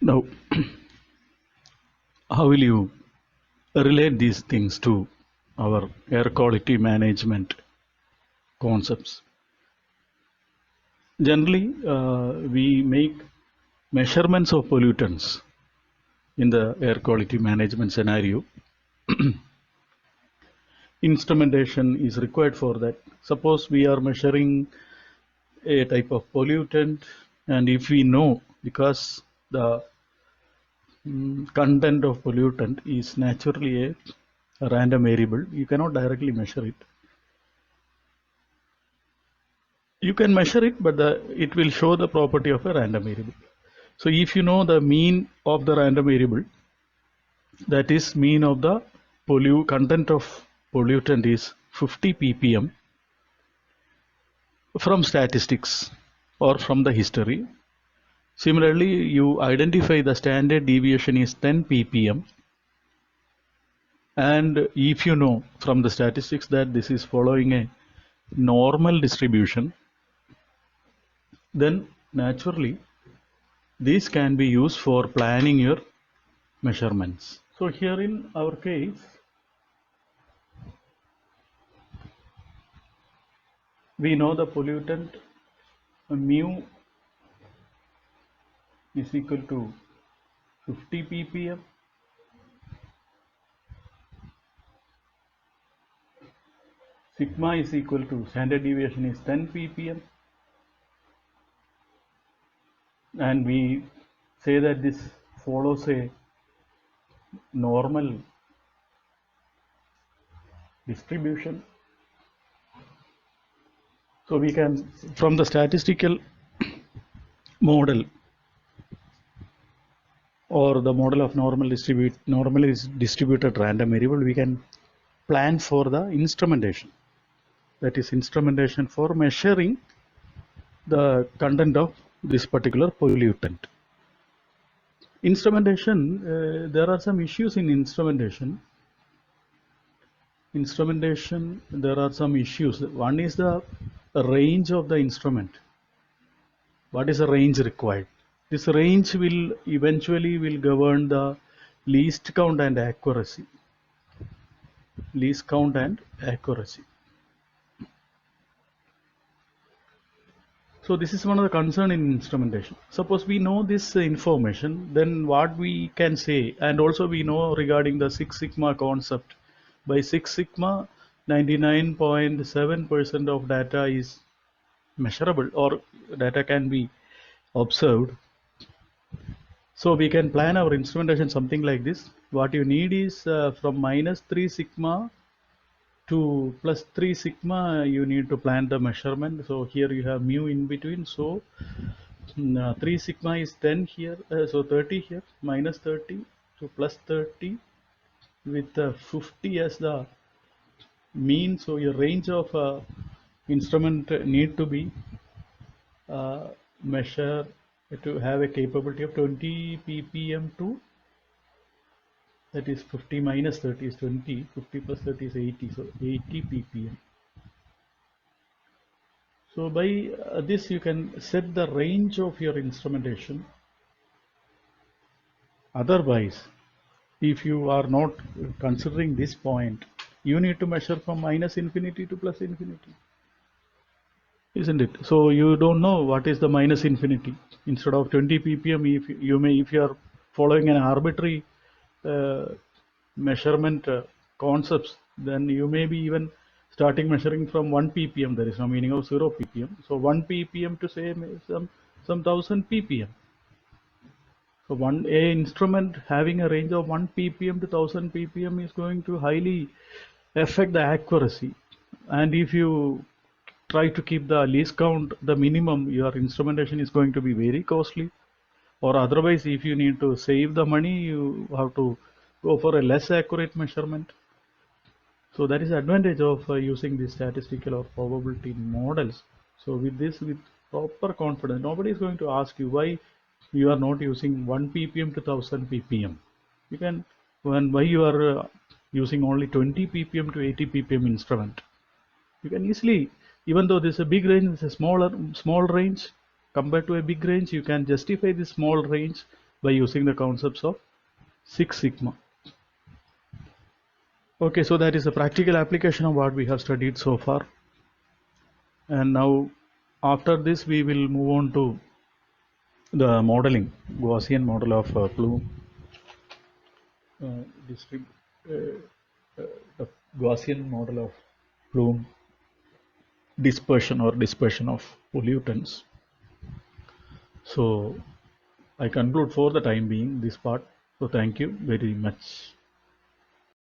Now, how will you relate these things to our air quality management concepts? Generally, we make measurements of pollutants in the air quality management scenario. Instrumentation is required for that. Suppose we are measuring a type of pollutant, and if we know, because the content of pollutant is naturally a random variable, you cannot directly measure it. You can measure it, but it will show the property of a random variable. So if you know the mean of the random variable, that is mean of the content of pollutant is 50 ppm from statistics or from the history. Similarly, you identify the standard deviation is 10 ppm, and if you know from the statistics that this is following a normal distribution, then naturally these can be used for planning your measurements. So here in our case, we know the pollutant mu is equal to 50 ppm, sigma is equal to standard deviation is 10 ppm, and we say that this follows a normal distribution. So we can, from the statistical model or the model of normally distributed random variable, we can plan for the instrumentation. That is instrumentation for measuring the content of this particular pollutant. Instrumentation, there are some issues in instrumentation. There are some issues. One is the range of the instrument. What is the range required? This range will eventually govern the least count and accuracy. Least count and accuracy. So this is one of the concern in instrumentation. Suppose we know this information, then what we can say, and also we know regarding the Six Sigma concept. By Six Sigma, 99.7% of data is measurable or data can be observed. So we can plan our instrumentation something like this. What you need is from minus 3 sigma to plus 3 sigma, you need to plan the measurement. So here you have mu in between. So 3 sigma is 10 here, so 30 here, minus 30 to plus 30 with 50 as the mean. So your range of instrument need to be measure to have a capability of 20 ppm to, that is 50 minus 30 is 20, 50 plus 30 is 80, so 80 ppm. So by this you can set the range of your instrumentation. Otherwise, if you are not considering this point, you need to measure from minus infinity to plus infinity, isn't it? So you don't know what is the minus infinity. Instead of 20 ppm, if you are following an arbitrary measurement concepts, then you may be even starting measuring from 1 ppm. There is no meaning of 0 ppm. So 1 ppm to say some 1000 ppm. So a instrument having a range of 1 ppm to 1000 ppm is going to highly affect the accuracy. And if you try to keep the least count the minimum, your instrumentation is going to be very costly. Or otherwise, if you need to save the money, you have to go for a less accurate measurement. So that is the advantage of using the statistical or probability models. So with this, with proper confidence, nobody is going to ask you why you are not using 1 ppm to 1000 ppm. You can, why you are using only 20 ppm to 80 ppm instrument. You can easily, even though this is a big range, it's a small range compared to a big range, you can justify this small range by using the concepts of Six Sigma. Okay, so that is a practical application of what we have studied so far. And now after this we will move on to the modeling, Gaussian model of plume the Gaussian model of plume dispersion or dispersion of pollutants. So I conclude for the time being this part. So thank you very much.